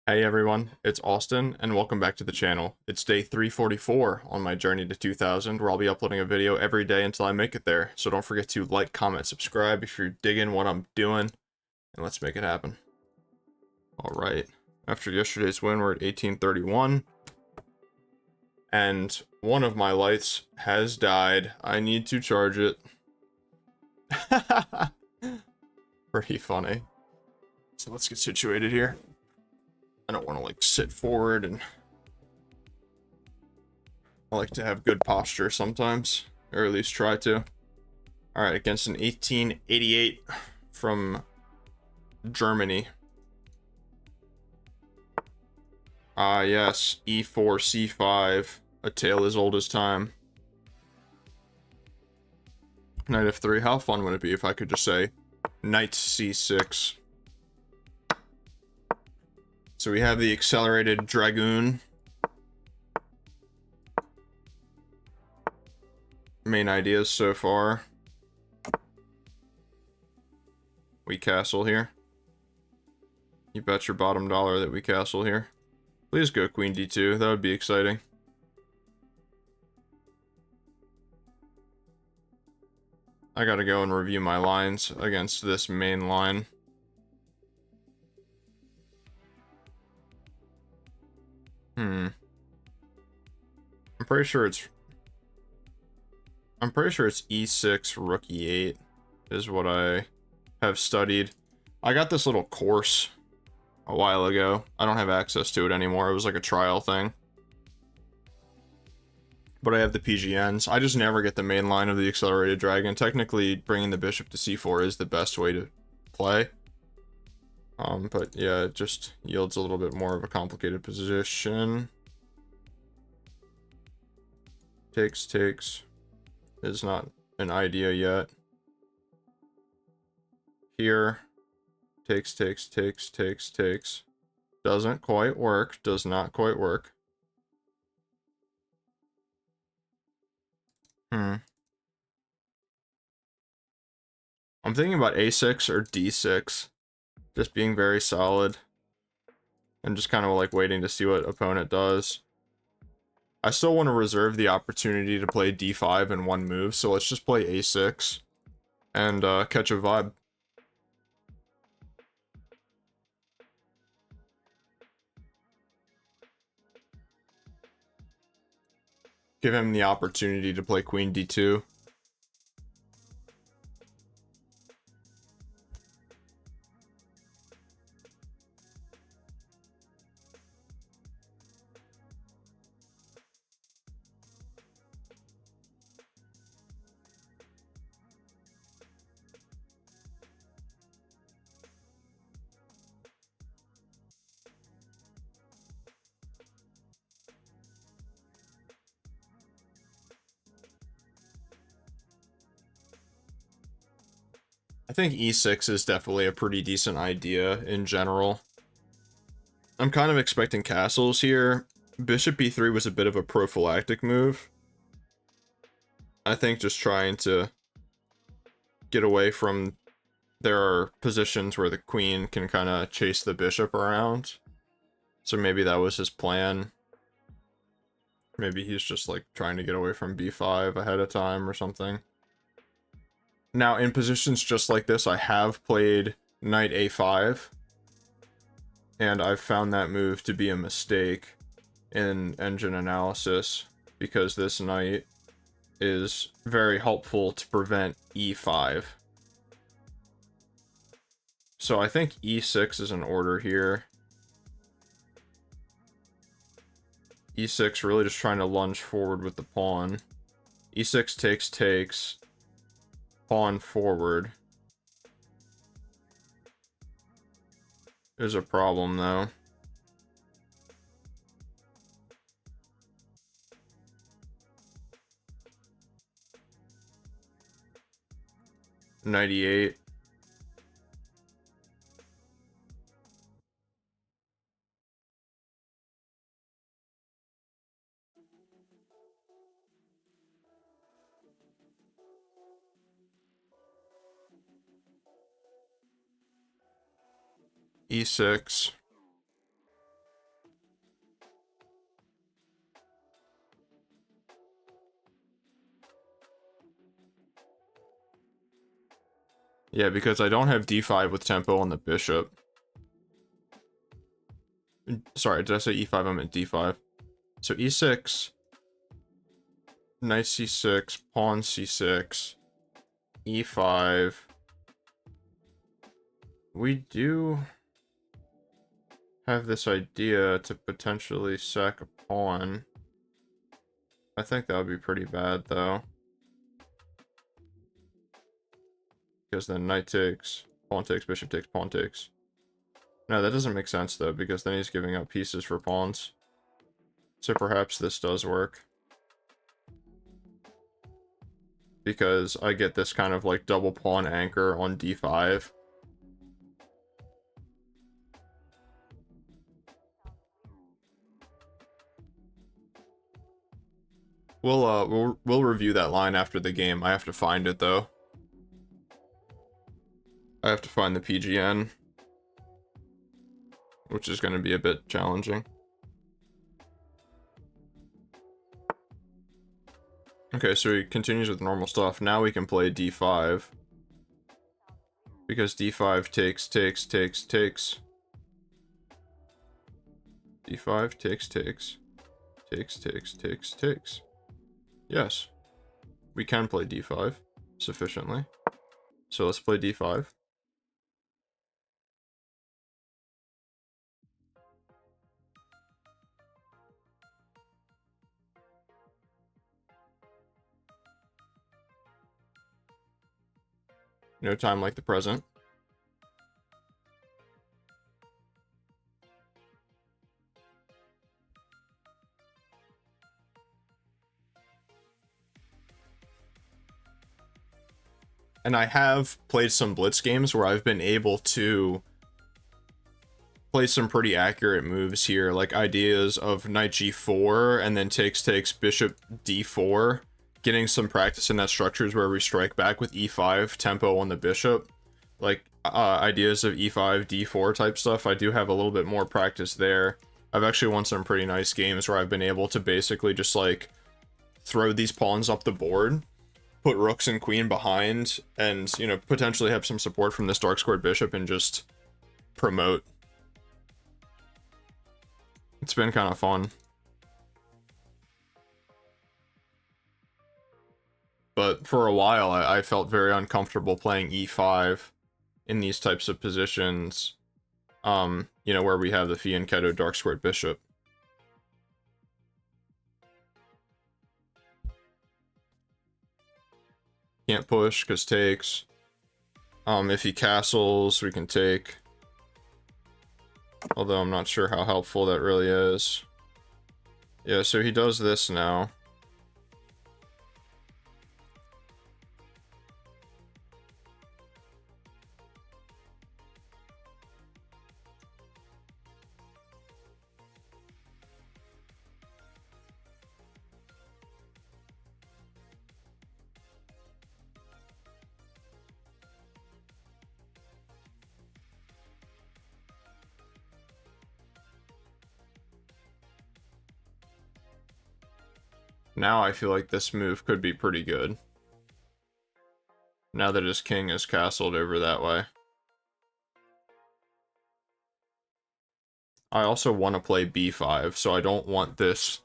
Hey everyone, it's Austin, and welcome back to the channel. It's day 344 on my journey to 2000, where I'll be uploading a video every day until I make it there. So don't forget to like, comment, subscribe if you're digging what I'm doing, and let's make it happen. Alright, after yesterday's win, we're at 1831, and one of my lights has died. I need to charge it. Pretty funny. So let's get situated here. I don't want to like sit forward, and I like to have good posture sometimes, or at least try to. Alright, against an 1888 from Germany. Yes, e4, c5, a tale as old as time. Knight f3, how fun would it be if I could just say knight c6? So we have the accelerated dragoon. Main ideas so far. We castle here. You bet your bottom dollar that we castle here. Please go queen d2, that would be exciting. I gotta go and review my lines against this main line. I'm pretty sure it's e6, rook e8 is what I have studied. I got this little course a while ago. I don't have access to it anymore. It was like a trial thing. But I have the PGNs. I just never get the main line of the accelerated dragon. Technically, bringing the bishop to c4 is the best way to play. But yeah, it just yields a little bit more of a complicated position. Takes is not an idea yet. Here, takes. Doesn't quite work, does not quite work. I'm thinking about a6 or d6. Just being very solid. And just kind of like waiting to see what opponent does. I still want to reserve the opportunity to play d5 in one move, so let's just play a6 and catch a vibe. Give him the opportunity to play queen d2. I think e6 is definitely a pretty decent idea in general. I'm kind of expecting castles here. Bishop e3 was a bit of a prophylactic move. I think just trying to get away from... There are positions where the queen can kind of chase the bishop around. So maybe that was his plan. Maybe he's just like trying to get away from b5 ahead of time or something. Now, in positions just like this, I have played knight a5. And I've found that move to be a mistake in engine analysis, because this knight is very helpful to prevent e5. So I think e6 is in order here. e6 really just trying to lunge forward with the pawn. e6 takes, pawn forward. There's a problem though. Knight e8. e6. Yeah, because I don't have d5 with tempo on the bishop. Sorry, did I say e5? I meant d5. So e6, knight c6, pawn c6, e5. We do have this idea to potentially sack a pawn. I think that would be pretty bad, though. Because then knight takes, pawn takes, bishop takes, pawn takes. No, that doesn't make sense, though, because then he's giving up pieces for pawns. So perhaps this does work. Because I get this kind of like double pawn anchor on d5. We'll review that line after the game. I have to find it though. I have to find the PGN, which is going to be a bit challenging. Okay, so he continues with normal stuff. Now we can play d5. Because d5 takes. d5 takes. Yes. We can play d5 sufficiently. So let's play d5. No time like the present. And I have played some blitz games where I've been able to play some pretty accurate moves here, like ideas of knight g4 and then takes bishop d4, getting some practice in that structures where we strike back with e5 tempo on the bishop, like ideas of e5 d4 type stuff. I do have a little bit more practice there. I've actually won some pretty nice games where I've been able to basically just like throw these pawns up the board, put rooks and queen behind, and, you know, potentially have some support from this dark squared bishop and just promote. It's been kind of fun. But for a while, I felt very uncomfortable playing e5 in these types of positions, you know, where we have the fianchetto dark squared bishop. Can't push, because takes. If he castles, we can take. Although I'm not sure how helpful that really is. Yeah, so he does this now. Now I feel like this move could be pretty good. Now that his king is castled over that way. I also want to play b5, so I don't want this...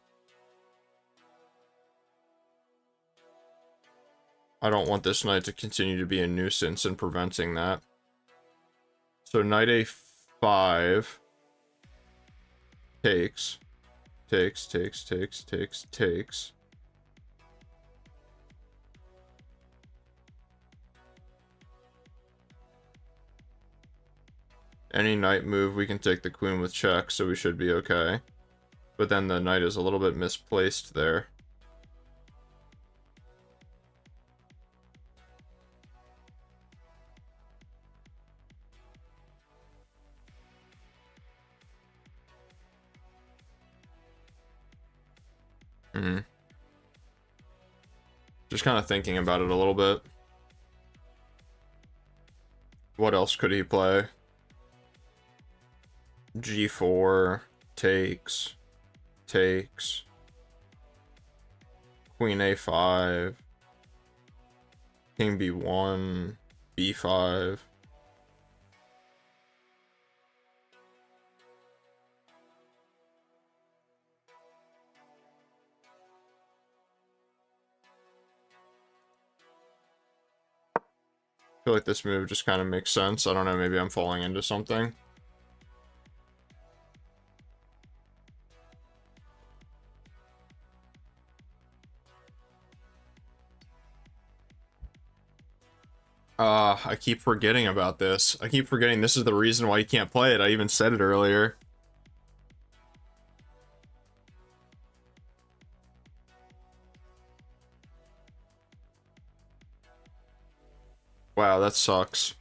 I don't want this knight to continue to be a nuisance in preventing that. So knight a5 takes. Any knight move, we can take the queen with check, so we should be okay. But then the knight is a little bit misplaced there. Just kind of thinking about it a little bit. What else could he play? G4, takes. Queen a5. King b1. b5. I feel like this move just kind of makes sense. I don't know, maybe I'm falling into something. I keep forgetting about this. I keep forgetting this is the reason why you can't play it. I even said it earlier. Wow, that sucks.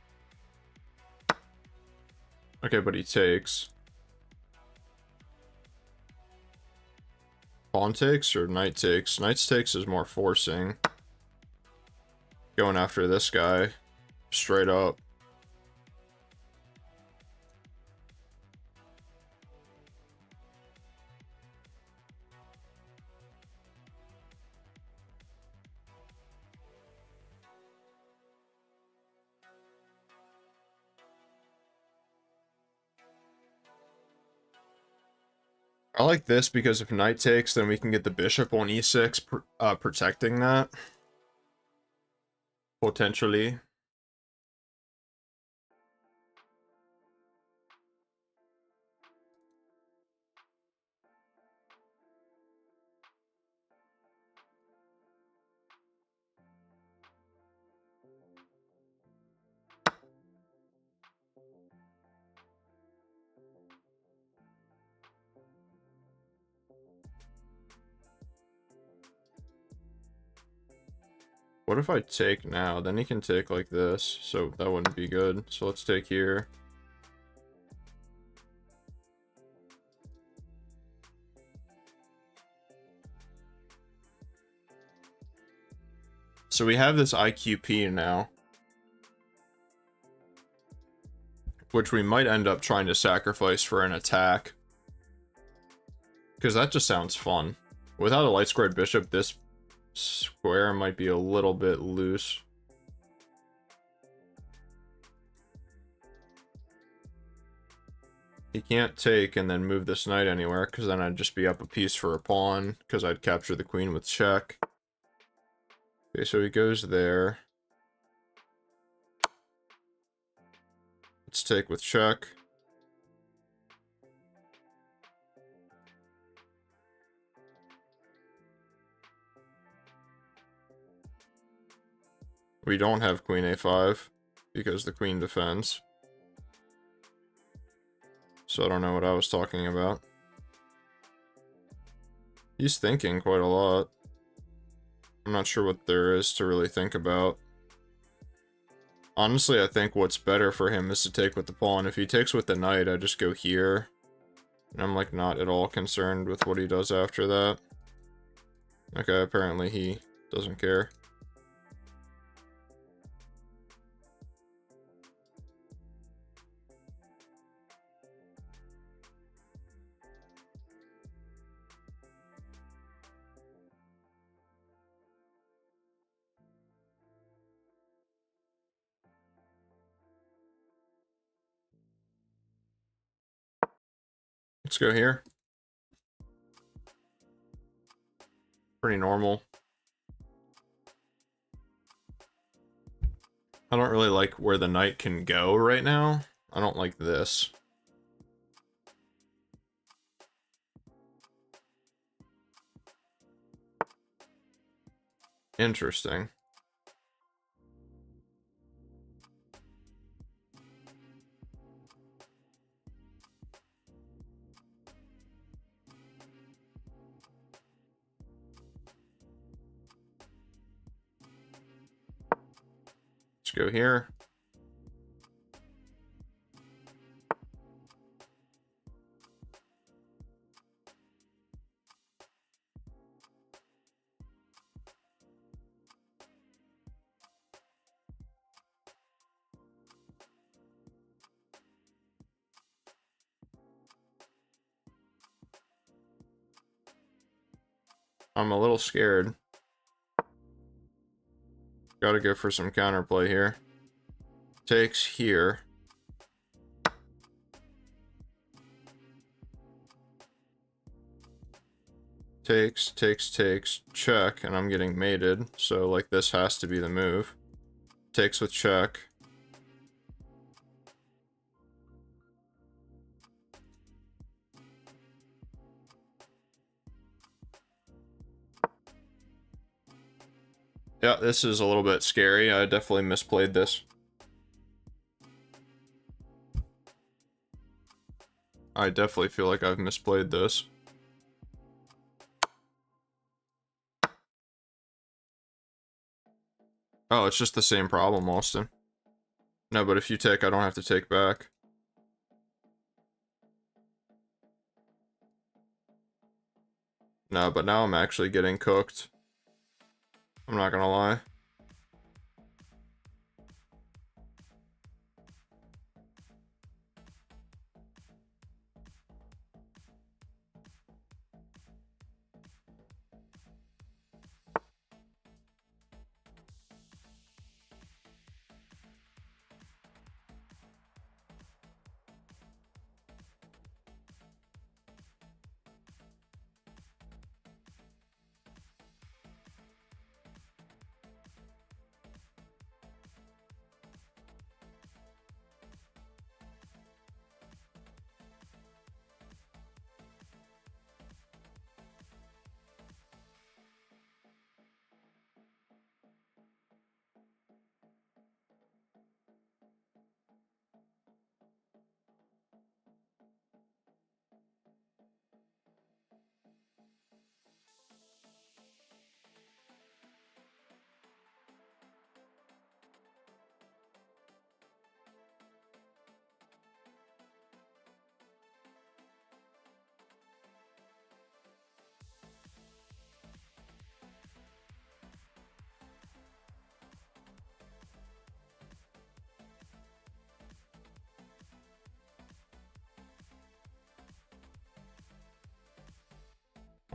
Okay, but he takes. Pawn takes or knight takes? Knight takes is more forcing. Going after this guy. Straight up. I like this because if knight takes, then we can get the bishop on e6, protecting that. Potentially. What if I take now? Then he can take like this, so that wouldn't be good. So let's take here. So we have this IQP now, which we might end up trying to sacrifice for an attack. Because that just sounds fun. Without a light squared bishop, this square might be a little bit loose. He can't take and then move this knight anywhere, because then I'd just be up a piece for a pawn, because I'd capture the queen with check. Okay, so he goes there. Let's take with check. We don't have queen a5 because the queen defends. So I don't know what I was talking about. He's thinking quite a lot. I'm not sure what there is to really think about. Honestly, I think what's better for him is to take with the pawn. If he takes with the knight, I just go here. And I'm like not at all concerned with what he does after that. Okay, apparently he doesn't care. Let's go here. Pretty normal. I don't really like where the knight can go right now. I don't like this. Interesting. Let's go here. I'm a little scared. Gotta go for some counterplay here. takes here. Takes, check, and I'm getting mated, so, like, this has to be the move. Takes with check. Yeah, this is a little bit scary. I definitely misplayed this. I definitely feel like I've misplayed this. Oh, it's just the same problem, Austin. No, but if you take, I don't have to take back. No, but now I'm actually getting cooked. I'm not gonna lie.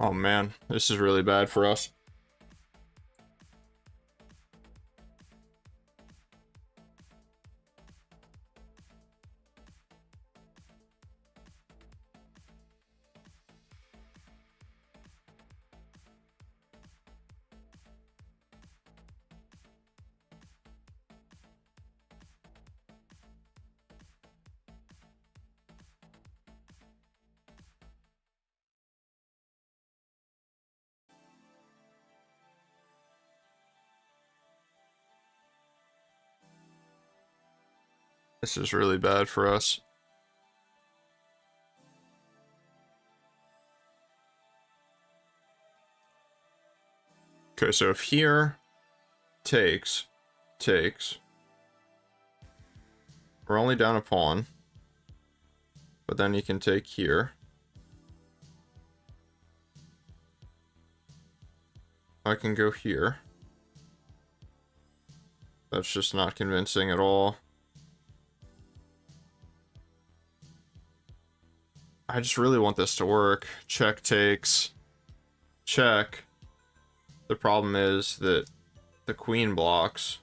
Oh man, this is really bad for us. This is really bad for us. Okay, so if here takes, we're only down a pawn, but then you can take here. I can go here. That's just not convincing at all. I just really want this to work. Check takes. Check. The problem is that the queen blocks.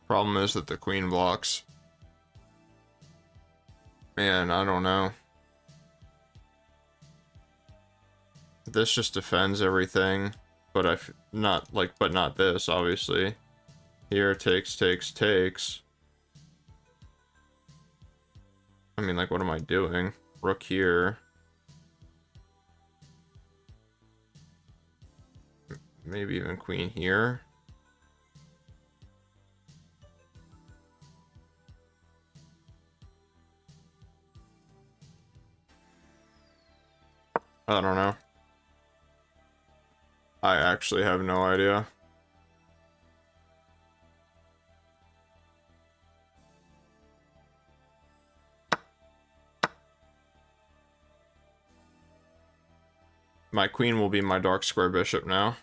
Problem is that the queen blocks. Man, I don't know. This just defends everything, but but not this, obviously. Here, takes. I mean, like, what am I doing? Rook here. Maybe even queen here. I don't know. I actually have no idea. My queen will be my dark square bishop now.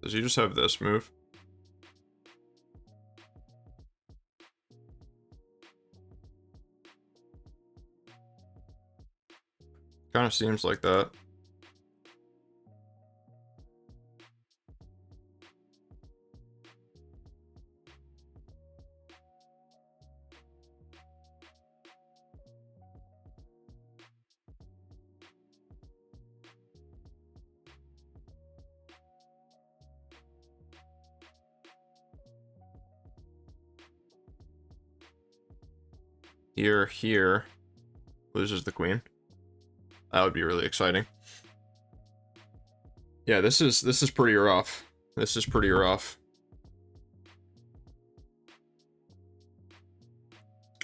Does he just have this move? Kind of seems like that. Here. Loses the queen. That would be really exciting. Yeah, this is pretty rough. This is pretty rough.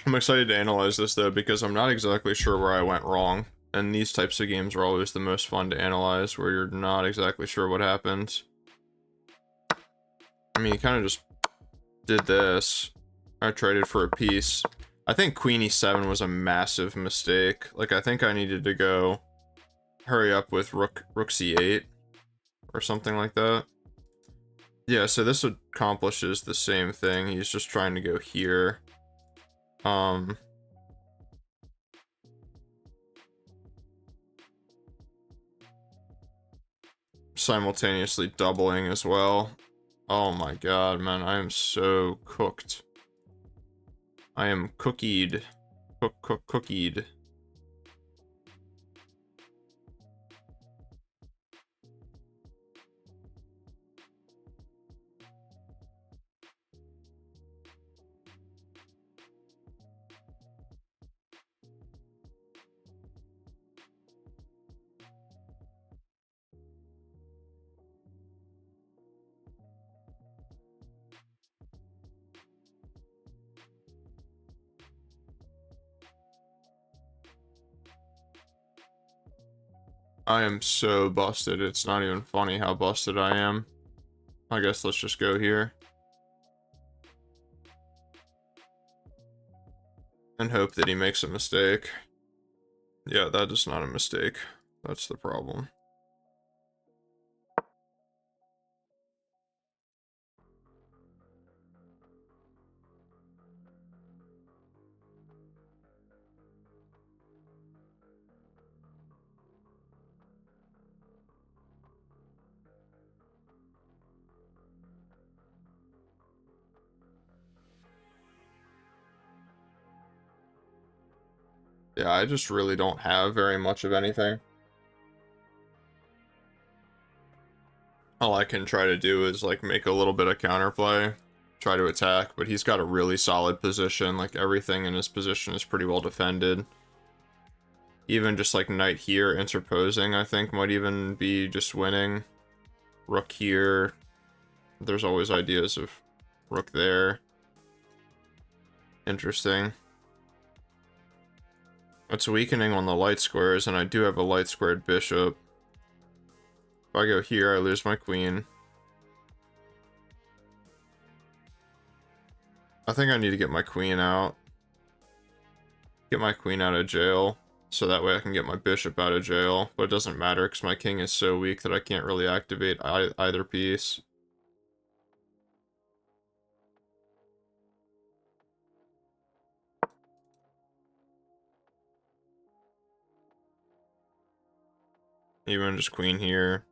I'm excited to analyze this though, because I'm not exactly sure where I went wrong. And these types of games are always the most fun to analyze, where you're not exactly sure what happened. I mean, he kind of just did this. I traded for a piece. I think queen e7 was a massive mistake. Like, I think I needed to go hurry up with rook c8 or something like that. Yeah, so this accomplishes the same thing. He's just trying to go here. Simultaneously doubling as well. Oh my god, man, I am so cooked. I am cookied. Cookied. I am so busted. It's not even funny how busted I am. I guess let's just go here. And hope that he makes a mistake. Yeah, that is not a mistake. That's the problem. Yeah, I just really don't have very much of anything. All I can try to do is, like, make a little bit of counterplay, try to attack, but he's got a really solid position. Like, everything in his position is pretty well defended. Even just, like, knight here interposing, I think, might even be just winning. Rook here. There's always ideas of rook there. Interesting. It's weakening on the light squares, and I do have a light squared bishop. If I go here, I lose my queen. I think I need to get my queen out. Get my queen out of jail, so that way I can get my bishop out of jail. But it doesn't matter, because my king is so weak that I can't really activate either piece. Even just queen here.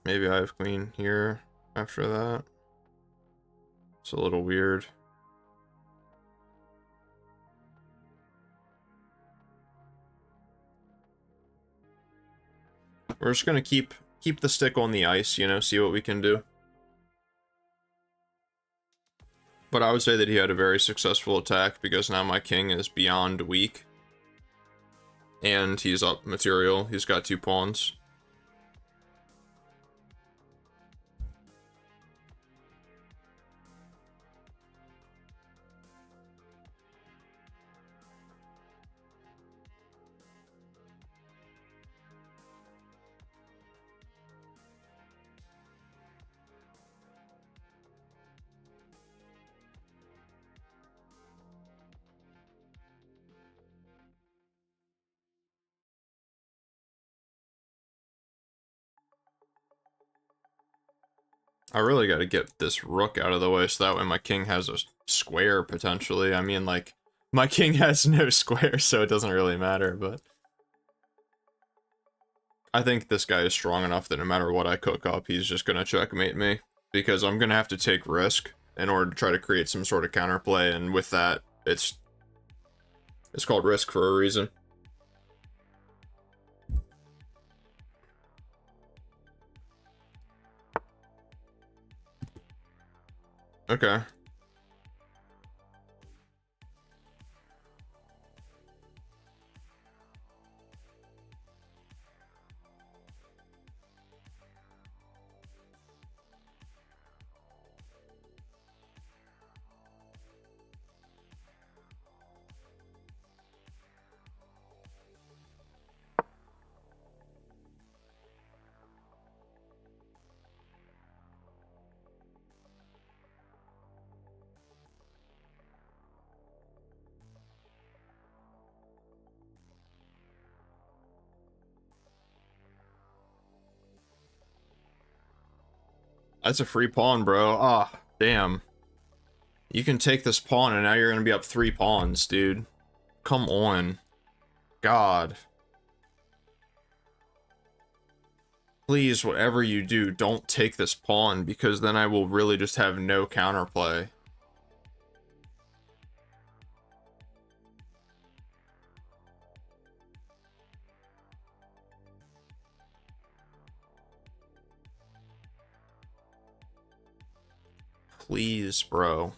Maybe I have queen here after that. It's a little weird. We're just gonna keep the stick on the ice, you know, see what we can do. But I would say that he had a very successful attack, because now my king is beyond weak. And he's up material. He's got 2 pawns. I really got to get this rook out of the way so that way my king has a square, potentially. I mean, like, my king has no square, so it doesn't really matter, but... I think this guy is strong enough that no matter what I cook up, he's just gonna checkmate me. Because I'm gonna have to take risk in order to try to create some sort of counterplay, and with that, it's called risk for a reason. Okay. That's a free pawn, bro. Ah, damn. You can take this pawn and now you're gonna be up 3 pawns, dude. Come on. God. Please, whatever you do, don't take this pawn, because then I will really just have no counterplay. Please, bro.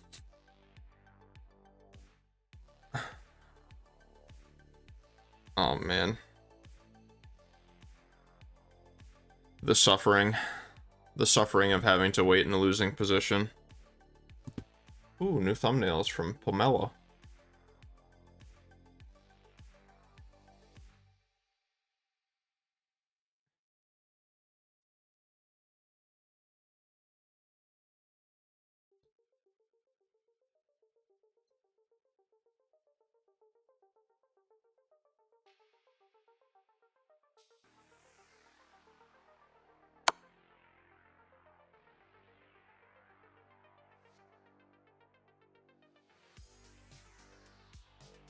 Oh, man. The suffering. The suffering of having to wait in a losing position. Ooh, new thumbnails from Pomelo.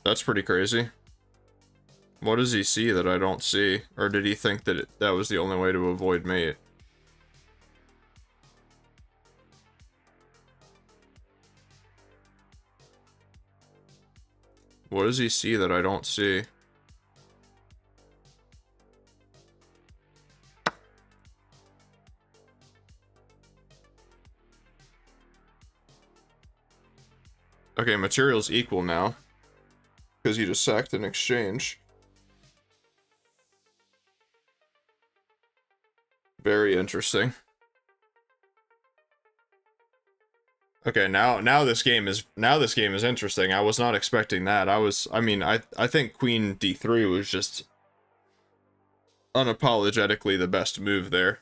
That's pretty crazy. What does he see that I don't see? Or did he think that that was the only way to avoid mate? What does he see that I don't see? Okay, material's equal now. Because he just sacked an exchange. Very interesting. Okay, now this game is interesting. I was not expecting that. I think Queen D3 was just unapologetically the best move there.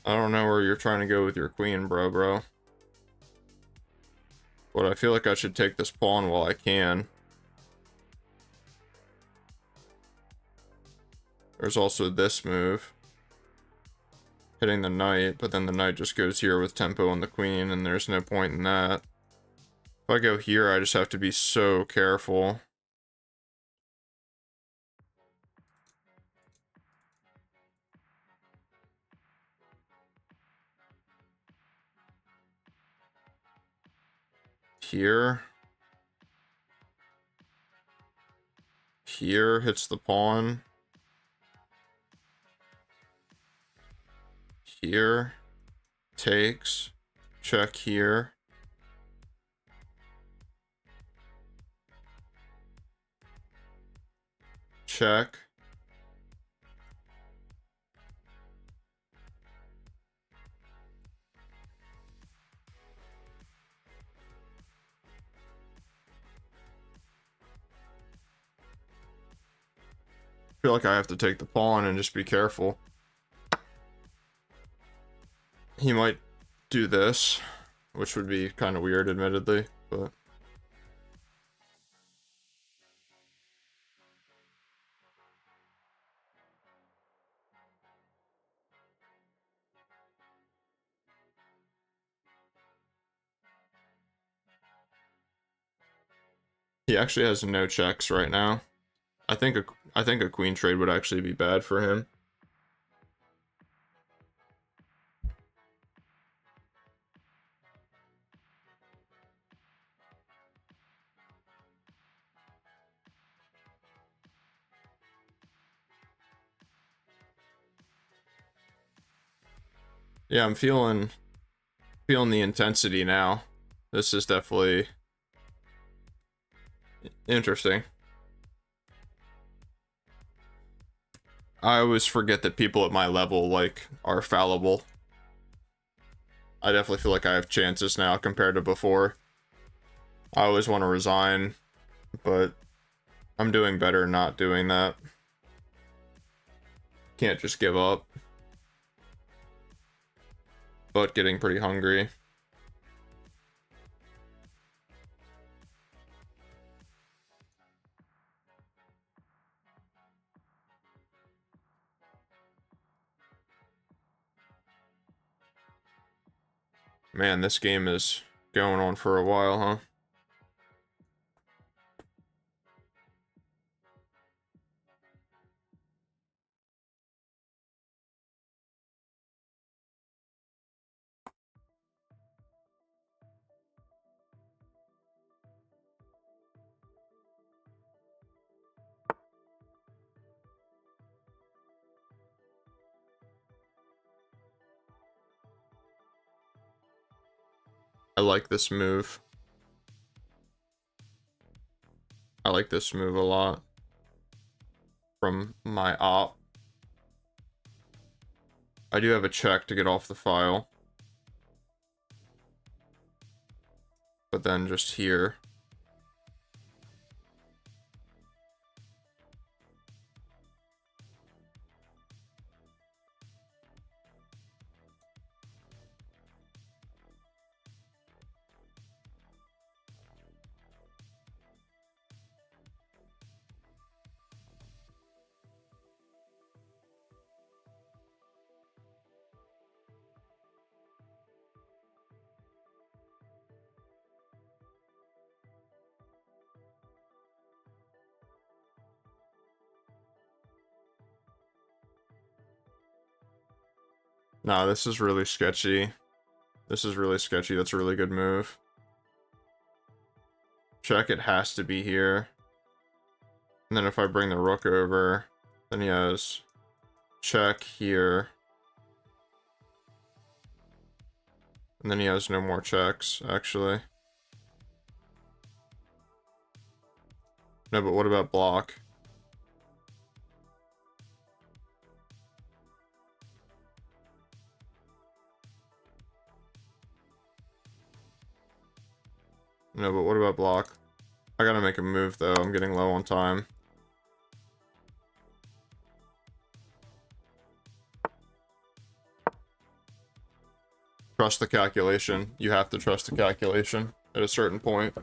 I don't know where you're trying to go with your queen, bro. But I feel like I should take this pawn while I can. There's also this move. Hitting the knight, but then the knight just goes here with tempo on the queen, and there's no point in that. If I go here, I just have to be so careful. Here. Here hits the pawn. Here. Takes. Check here. Check. feel like I have to take the pawn and just be careful. He might do this, which would be kind of weird, admittedly, but... He actually has no checks right now. I think a queen trade would actually be bad for him. Yeah, I'm feeling the intensity now. This is definitely interesting. I always forget that people at my level, like, are fallible. I definitely feel like I have chances now compared to before. I always want to resign, but I'm doing better not doing that. Can't just give up. But getting pretty hungry. Man, this game is going on for a while, huh? I like this move. I like this move a lot. From my op. I do have a check to get off the file. But then just here. Nah, this is really sketchy. This is really sketchy. That's a really good move. Check, it has to be here. And then if I bring the rook over, then he has check here. And then he has no more checks, actually. No, but what about block? No, but what about block? I gotta make a move, though. I'm getting low on time. Trust the calculation. You have to trust the calculation at a certain point.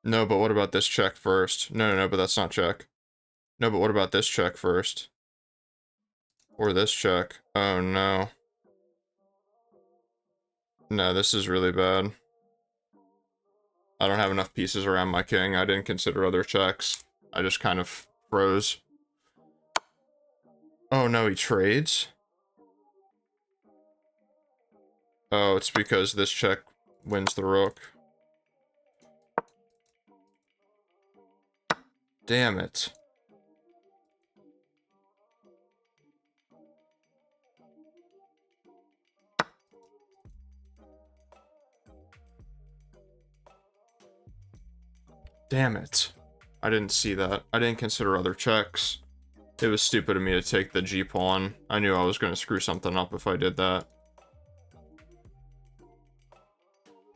No, but what about this check first? No, but that's not check. No, but what about this check first? Or this check? Oh, no. No, this is really bad. I don't have enough pieces around my king. I didn't consider other checks. I just kind of froze. Oh, no, he trades? Oh, it's because this check wins the rook. Damn it. Damn it. I didn't see that. I didn't consider other checks. It was stupid of me to take the G-pawn. I knew I was going to screw something up if I did that.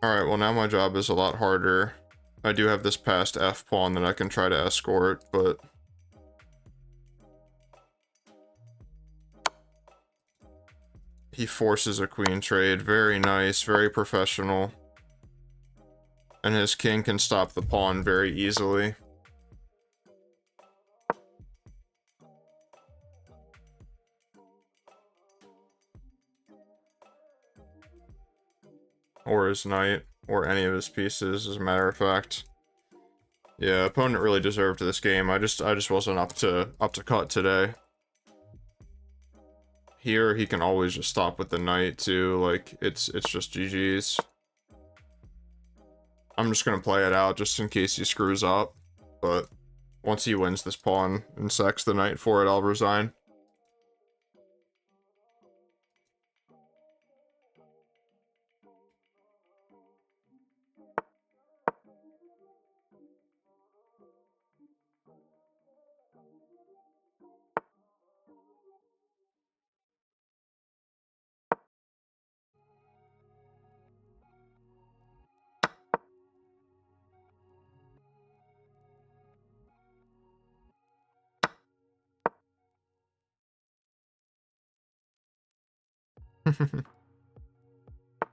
Alright, well now my job is a lot harder. I do have this passed F pawn that I can try to escort, but... he forces a queen trade. Very nice, very professional. And his king can stop the pawn very easily. Or his knight, or any of his pieces, as a matter of fact. Yeah, opponent really deserved this game. I just wasn't up to cut today. Here he can always just stop with the knight too. Like it's just GG's. I'm just gonna play it out just in case he screws up. But once he wins this pawn and sacks the knight for it, I'll resign.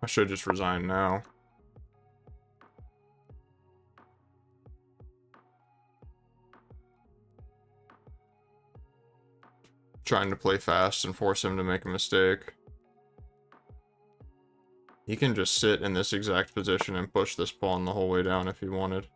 I should just resign now. Trying to play fast and force him to make a mistake. He can just sit in this exact position and push this pawn the whole way down if he wanted.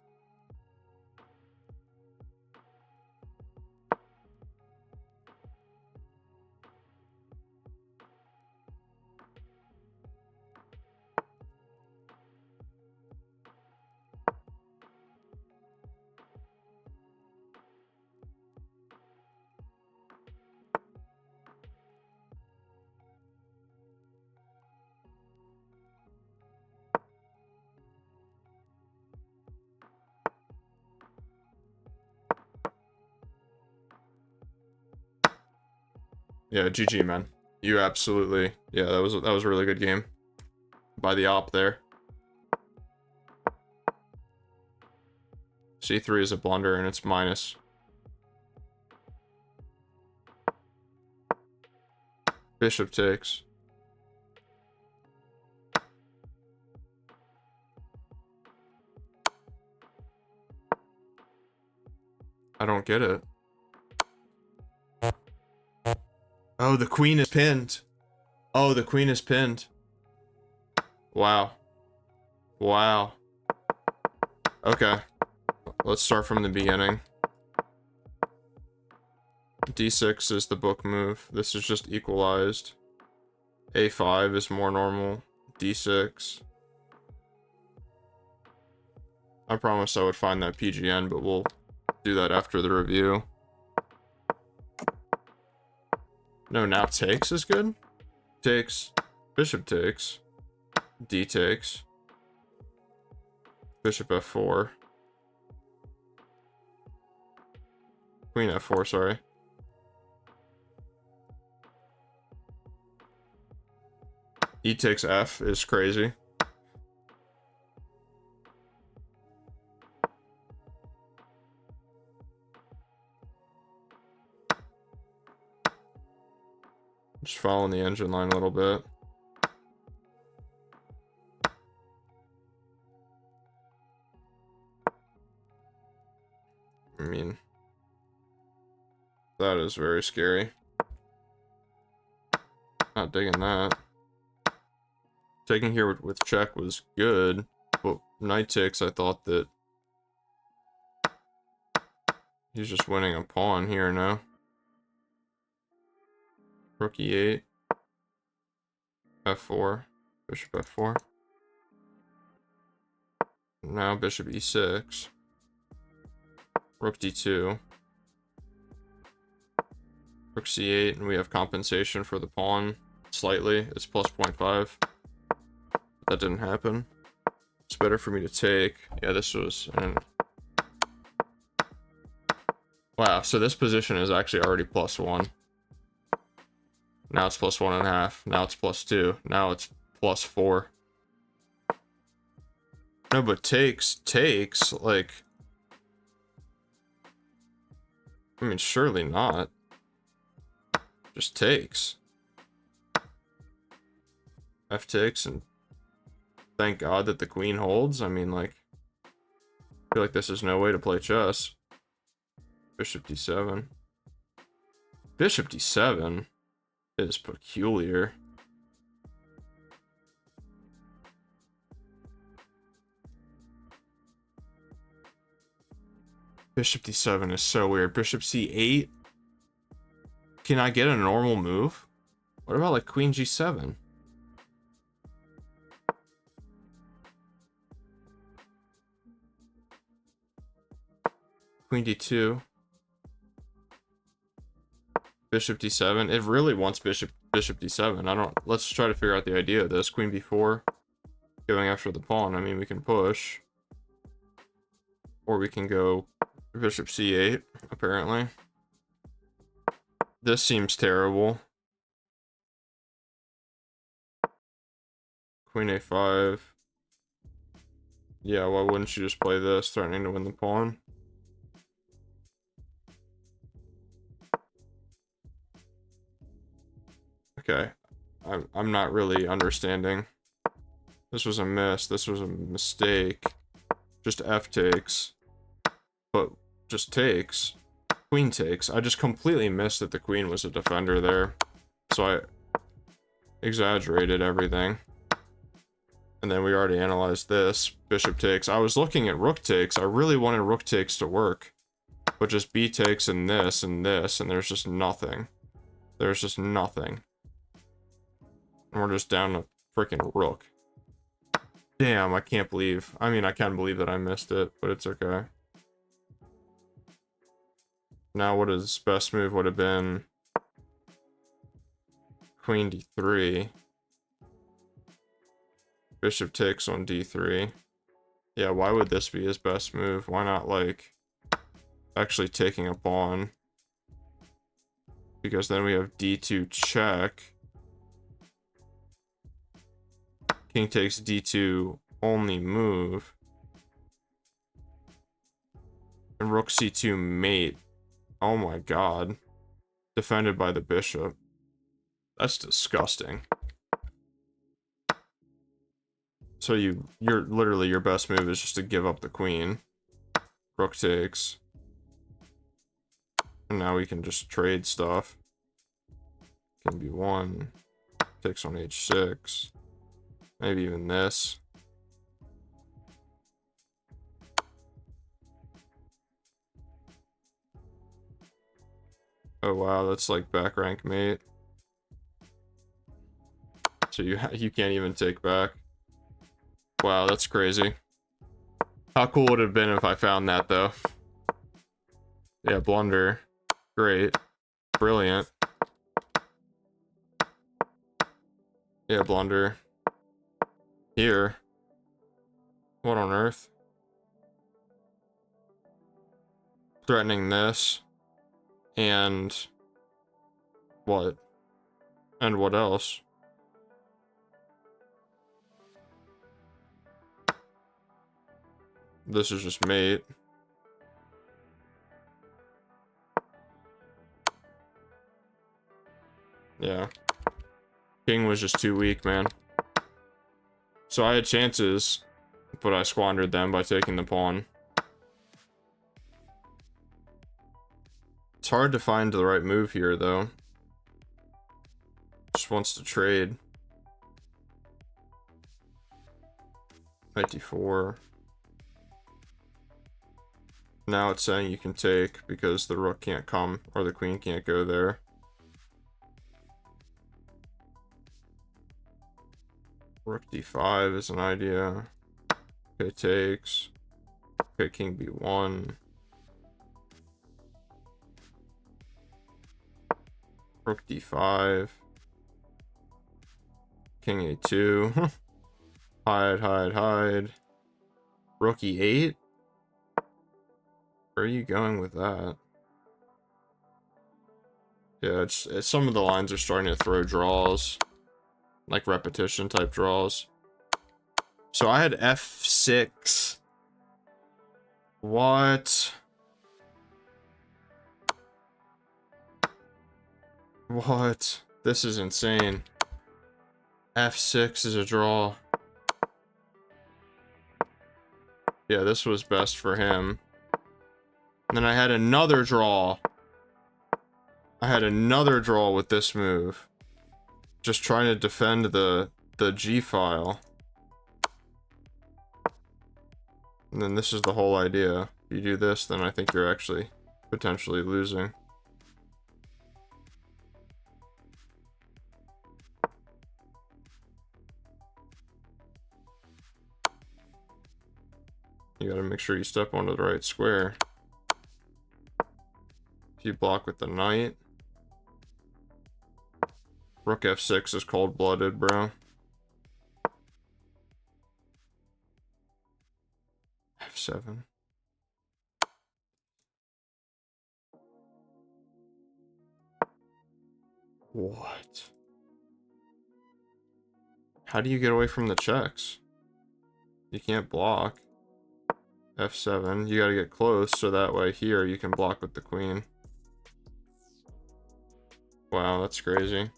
Yeah, GG, man. You absolutely... yeah, that was a really good game. By the op there. C3 is a blunder and it's minus. Bishop takes. I don't get it. Oh, the queen is pinned. Oh, the queen is pinned. Wow. Wow. Okay. Let's start from the beginning. D6 is the book move. This is just equalized. A5 is more normal. D6. I promised I would find that PGN, but we'll do that after the review. No, now takes is good. Takes. Bishop takes. D takes. Bishop F4. Queen F4, sorry. E takes F is crazy. Just following the engine line a little bit. I mean, that is very scary. Not digging that. Taking here with check was good, but knight takes, I thought that he's just winning a pawn here now. Rook E8. F4. Bishop F4. Now Bishop E6. Rook D2. Rook C8, and we have compensation for the pawn slightly. It's plus 0.5. That didn't happen. It's better for me to take. Yeah, this was... wow, so this position is actually already plus 1. Now it's plus 1.5. Now it's plus 2. Now it's plus 4. No, but takes, like... I mean, surely not. Just takes. F takes, and thank God that the queen holds. I mean, like... I feel like this is no way to play chess. Bishop d7. Bishop d7 is peculiar. Bishop d7 is so weird. Bishop c8. Can I get a normal move? What about like queen g7? Queen d2. Bishop d7. It really wants bishop d7. I don't... Let's try to figure out the idea of this. Queen b4. Going after the pawn. I mean, we can push. Or we can go bishop c8, apparently. This seems terrible. Queen a5. Yeah, why wouldn't you just play this, threatening to win the pawn? Okay. I'm not really understanding. This was a miss. This was a mistake. Just f takes. But just takes. Queen takes. I just completely missed that the queen was a defender there. So I exaggerated everything. And then we already analyzed this. Bishop takes. I was looking at rook takes. I really wanted rook takes to work. But just b takes and this and this, and there's just nothing. There's just nothing. And we're just down to freaking rook. Damn, I can't believe. I mean, I can believe that I missed it, but it's okay. Now what his best move would have been queen d3. Bishop takes on d3. Yeah, why would this be his best move? Why not, like, actually taking a pawn? Because then we have d2 check. King takes d2 only move. And rook c2 mate. Oh my god. Defended by the bishop. That's disgusting. So you're literally, your best move is just to give up the queen. Rook takes. And now we can just trade stuff. Can be one. Takes on h6. Maybe even this. Oh wow, that's like back rank mate. So you can't even take back. Wow, that's crazy. How cool would it have been if I found that though? Yeah, blunder. Great. Brilliant. Yeah, blunder. Here. What on earth? Threatening this. And what? And what else? This is just mate. Yeah. King was just too weak, man. So I had chances, but I squandered them by taking the pawn. It's hard to find the right move here, though. Just wants to trade. Knight d4. Now it's saying you can take because the rook can't come, or the queen can't go there. Rook d5 is an idea. Okay, takes. Okay, king b1. Rook d5. King a2. Hide, hide, hide. Rook e8. Where are you going with that? Yeah, it's some of the lines are starting to throw draws. Like repetition type draws. So I had f6. What? What? This is insane. f6 is a draw. Yeah, this was best for him. And then I had another draw. I had another draw with this move. Just trying to defend the G file. And then this is the whole idea. If you do this, then I think you're actually potentially losing. You gotta make sure you step onto the right square. If you block with the knight, rook f6 is cold-blooded, bro. f7. What? How do you get away from the checks? You can't block. f7. You gotta get close, so that way here you can block with the queen. Wow, that's crazy.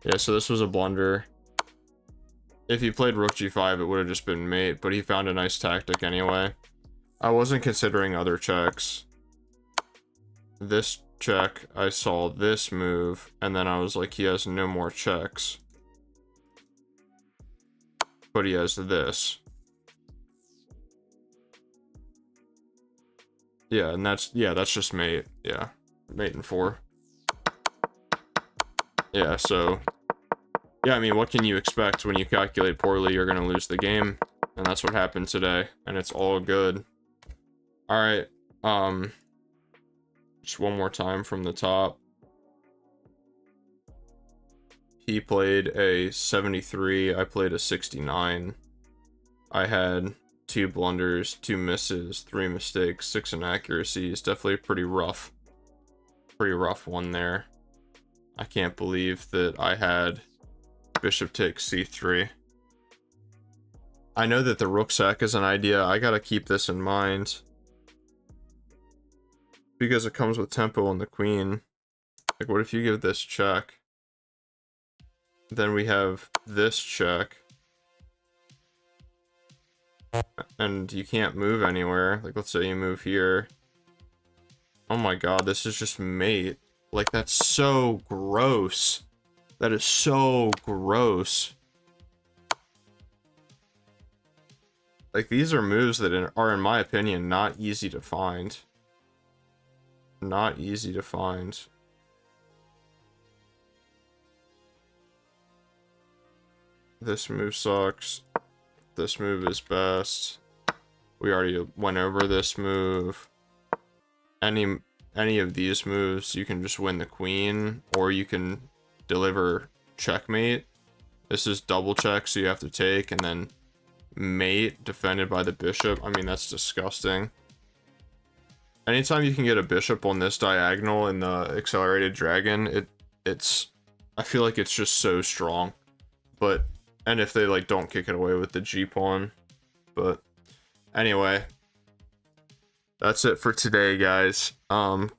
Yeah, so this was a blunder. If he played rook g5, it would have just been mate, but he found a nice tactic anyway. I wasn't considering other checks. This check, I saw this move, and then I was like, he has no more checks. But he has this. Yeah, and that's just mate. Yeah, mate and 4. Yeah, so yeah, I mean, what can you expect when you calculate poorly? You're gonna lose the game, and that's what happened today, and it's all good. All right, just one more time from the top. He played a 73. I played a 69. I had 2 blunders, 2 misses, 3 mistakes, 6 inaccuracies. Definitely a pretty rough one there. I can't believe that I had bishop takes c3. I know that the rook sack is an idea. I gotta keep this in mind because it comes with tempo on the queen. Like, what if you give this check? Then we have this check. And you can't move anywhere. Like, let's say you move here. Oh my god, this is just mate. Like, that's so gross. That is so gross. Like, these are moves that are, in my opinion, not easy to find. Not easy to find. This move sucks. This move is best. We already went over this move. Any of these moves, you can just win the queen, or you can deliver checkmate. This is double check, so you have to take, and then mate defended by the bishop. I mean, that's disgusting. Anytime you can get a bishop on this diagonal in the accelerated dragon, it's I feel like it's just so strong. But and if they like don't kick it away with the G pawn. But anyway, that's it for today, guys. Got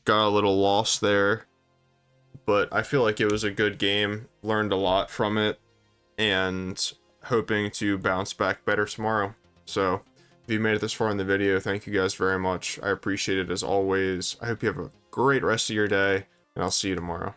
a little lost there, but I feel like it was a good game. Learned a lot from it, and hoping to bounce back better tomorrow. So if you made it this far in the video, thank you guys very much. I appreciate it as always. I hope you have a great rest of your day, and I'll see you tomorrow.